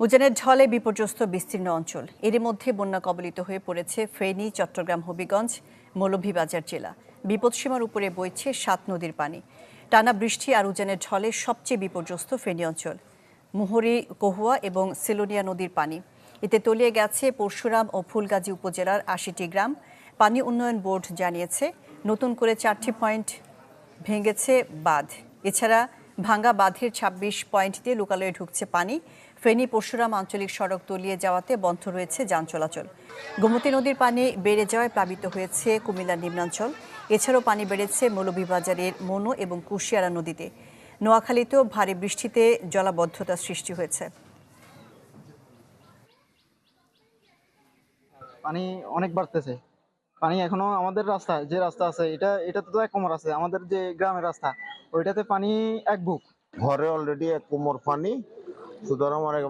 উজানের ঢলে বিপর্যস্ত বিস্তীর্ণ অঞ্চল। এরই মধ্যে বন্যা কবলিত হয়ে পড়েছে ফেনী, চট্টগ্রাম, হবিগঞ্জ, মৌলভীবাজার জেলা। বিপদসীমার উপরে বইছে ৭ নদীর পানি। টানা বৃষ্টি আর উজানের ঢলে সবচেয়ে বিপর্যস্ত ফেনী অঞ্চল। মুহুরী, কহুয়া এবং সিলোনিয়া নদীর পানি। এতে তলিয়ে গেছে পরশুরাম ও ফুলগাজী উপজেলার ৮০টি গ্রাম। পানি উন্নয়ন বোর্ড জানিয়েছে, নতুন করে ৪টি পয়েন্ট ভেঙেছে বাঁধ। এছাড়া ভাঙ্গা বাঁধের ২৬ পয়েন্ট দিয়ে লোকালয়ে ঢুকছে পানি। ফেনী পরশুরাম আঞ্চলিক সড়ক তলিয়ে যাওয়াতে বন্ধ রয়েছে যান চলাচল। গোমতী নদীর পানি বেড়ে যাওয়ায় প্লাবিত হয়েছে কুমিল্লার নিম্নাঞ্চল। এছাড়াও পানি বেড়েছে মৌলভীবাজারের মনু এবং কুশিয়ারা নদীতে। নোয়াখালীতেও ভারী বৃষ্টিতে জলাবদ্ধতার সৃষ্টি হয়েছে। পানি অনেক বাড়তেছে। পানি এখনো আমাদের রাস্তা, যে রাস্তা আছে এটাতে তো ১ কোমর আছে। আমাদের যে গ্রামের রাস্তা ওইটাতে পানি ১ বুক। ঘরে অলরেডি ১ কোমর পানি, সুতরাং